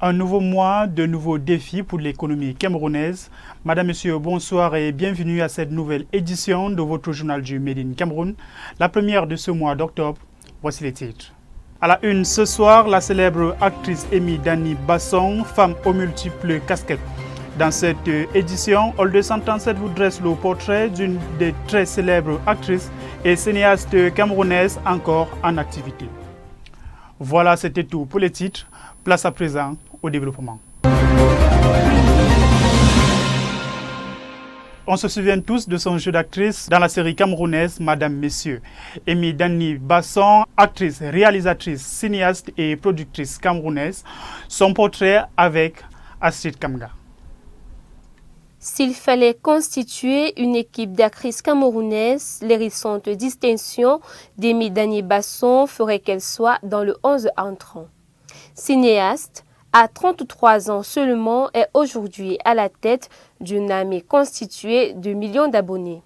Un nouveau mois, de nouveaux défis pour l'économie camerounaise. Madame, Monsieur, bonsoir et bienvenue à cette nouvelle édition de votre journal du Made in Cameroun, la première de ce mois d'octobre. Voici les titres. À la une ce soir, la célèbre actrice Amy Dani Basson, femme aux multiples casquettes. Dans cette édition, Hall 237 vous dresse le portrait d'une des très célèbres actrices et cinéastes camerounaises encore en activité. Voilà, c'était tout pour les titres. Place à présent au développement. On se souvient tous de son jeu d'actrice dans la série camerounaise Madame, Messieurs. Amy Dani Basson, actrice, réalisatrice, cinéaste et productrice camerounaise. Son portrait avec Astrid Kamga. S'il fallait constituer une équipe d'actrices camerounaises, les récentes distinctions d'Amy Dani Basson feraient qu'elle soit dans le 11 entrant. Cinéaste, à 33 ans seulement, est aujourd'hui à la tête d'une armée constituée de millions d'abonnés.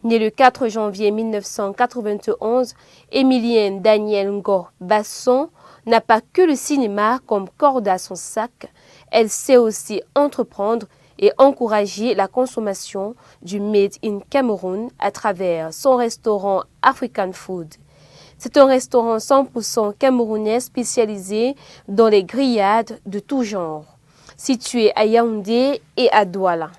Née le 4 janvier 1991, Émilienne Danielle Ngo Basson n'a pas que le cinéma comme corde à son sac, elle sait aussi entreprendre et encourager la consommation du Made in Cameroun à travers son restaurant African Food. C'est un restaurant 100% camerounais spécialisé dans les grillades de tout genre, situé à Yaoundé et à Douala.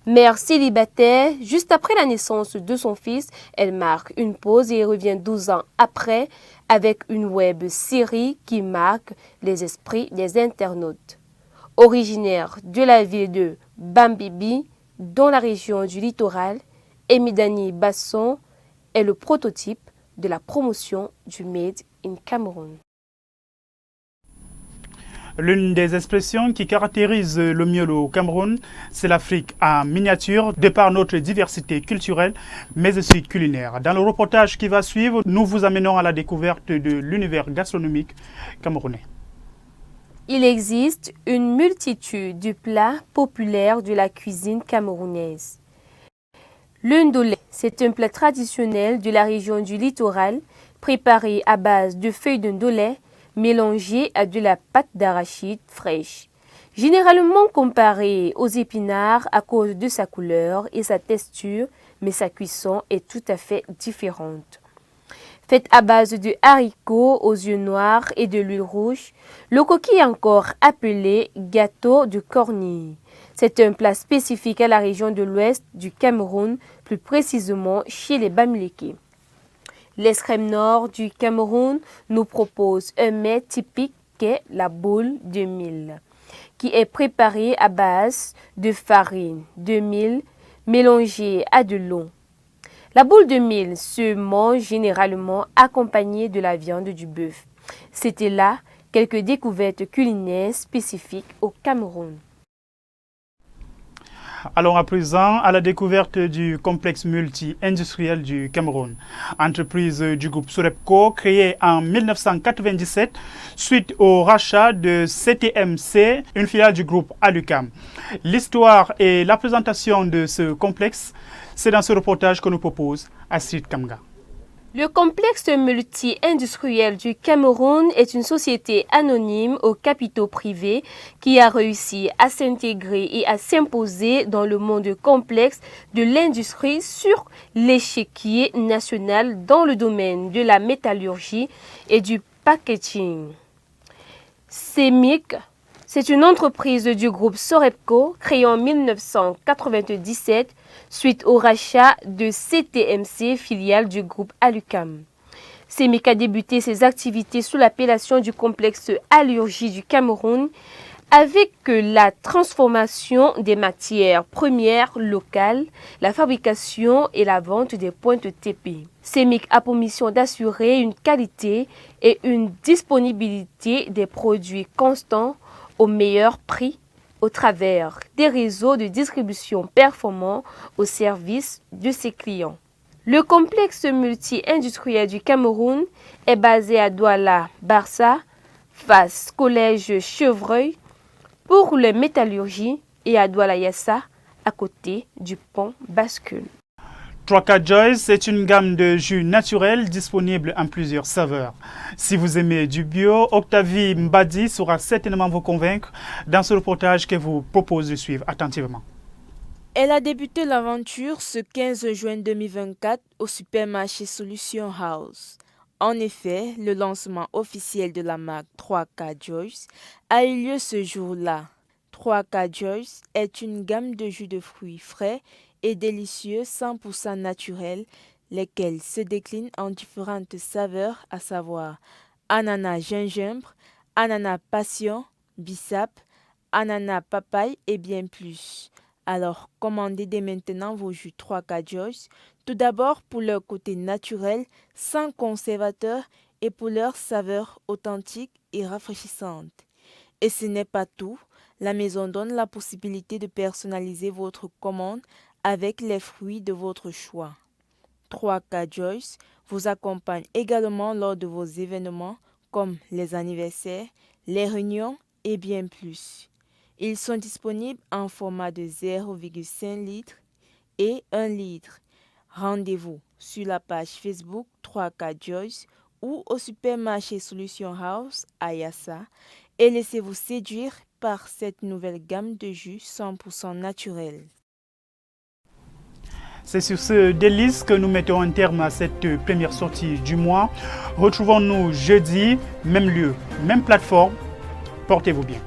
Mère célibataire, juste après la naissance de son fils, elle marque une pause et revient 12 ans après avec une web série qui marque les esprits des internautes. Originaire de la ville de Bambibi, dans la région du littoral, Amy Dani Basson est le prototype de la promotion du Made in Cameroun. L'une des expressions qui caractérise le mieux le Cameroun, c'est l'Afrique en miniature, de par notre diversité culturelle, mais aussi culinaire. Dans le reportage qui va suivre, nous vous amenons à la découverte de l'univers gastronomique camerounais. Il existe une multitude de plats populaires de la cuisine camerounaise. Le ndolé, c'est un plat traditionnel de la région du littoral, préparé à base de feuilles de ndolé mélangées à de la pâte d'arachide fraîche. Généralement comparé aux épinards à cause de sa couleur et sa texture, mais sa cuisson est tout à fait différente. Fait à base de haricots aux yeux noirs et de l'huile rouge, le coquille est encore appelé gâteau de cornille. C'est un plat spécifique à la région de l'ouest du Cameroun, plus précisément chez les Bamileke. L'extrême nord du Cameroun nous propose un mets typique qu'est la boule de mil, qui est préparée à base de farine de mil mélangée à de l'eau. La boule de mil se mange généralement accompagnée de la viande du bœuf. C'était là quelques découvertes culinaires spécifiques au Cameroun. Allons à présent à la découverte du complexe multi-industriel du Cameroun. Entreprise du groupe Sorepco, créée en 1997 suite au rachat de CTMC, une filiale du groupe Alucam. L'histoire et la présentation de ce complexe, c'est dans ce reportage que nous propose Astrid Kamga. Le complexe multi-industriel du Cameroun est une société anonyme aux capitaux privés qui a réussi à s'intégrer et à s'imposer dans le monde complexe de l'industrie sur l'échiquier national dans le domaine de la métallurgie et du packaging. CEMIC, c'est une entreprise du groupe Sorepco créée en 1997 suite au rachat de CTMC, filiale du groupe Alucam. CEMIC a débuté ses activités sous l'appellation du complexe Allurgie du Cameroun avec la transformation des matières premières locales, la fabrication et la vente des pointes TP. CEMIC a pour mission d'assurer une qualité et une disponibilité des produits constants au meilleur prix au travers des réseaux de distribution performants au service de ses clients. Le complexe multi-industriel du Cameroun est basé à Douala, Barça, face Collège Chevreuil pour les métallurgies et à Douala Yassa, à côté du pont Bascule. 3K Joyce est une gamme de jus naturels disponible en plusieurs saveurs. Si vous aimez du bio, Octavie Mbadi saura certainement vous convaincre dans ce reportage que vous propose de suivre attentivement. Elle a débuté l'aventure ce 15 juin 2024 au supermarché Solution House. En effet, le lancement officiel de la marque 3K Joyce a eu lieu ce jour-là. 3K Joyce est une gamme de jus de fruits frais et délicieux 100% naturels, lesquels se déclinent en différentes saveurs, à savoir ananas gingembre, ananas passion, bissap, ananas papaye et bien plus. Alors, commandez dès maintenant vos jus 3K Joyce, tout d'abord pour leur côté naturel, sans conservateur et pour leur saveur authentique et rafraîchissante. Et ce n'est pas tout, la maison donne la possibilité de personnaliser votre commande avec les fruits de votre choix. 3K Joyce vous accompagne également lors de vos événements comme les anniversaires, les réunions et bien plus. Ils sont disponibles en format de 0,5 litres et 1 litre. Rendez-vous sur la page Facebook 3K Joyce ou au supermarché Solution House à Yassa et laissez-vous séduire par cette nouvelle gamme de jus 100% naturel. C'est sur ce délice que nous mettons un terme à cette première sortie du mois. Retrouvons-nous jeudi, même lieu, même plateforme. Portez-vous bien.